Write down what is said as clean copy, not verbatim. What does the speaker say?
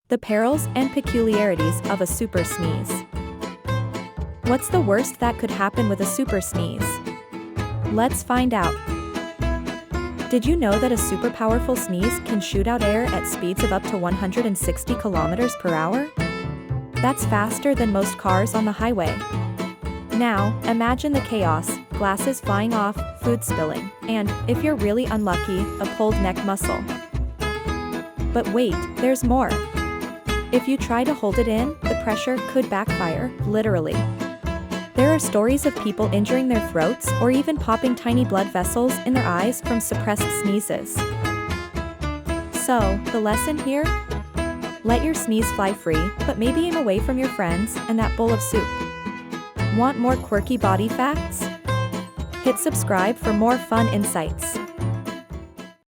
The perils and peculiarities of a super sneeze. What's the worst that could happen with a super sneeze? Let's find out. Did you know that a super powerful sneeze can shoot out air at speeds of up to 160 kilometers per hour? That's faster than most cars on the highway. Now, imagine the chaos: glasses flying off, food spilling, and, if you're really unlucky, a pulled neck muscle. But wait, there's more. If you try to hold it in, the pressure could backfire, literally. There are stories of people injuring their throats or even popping tiny blood vessels in their eyes from suppressed sneezes. So, the lesson here? Let your sneeze fly free, but maybe aim away from your friends and that bowl of soup. Want more quirky body facts? Hit subscribe for more fun insights.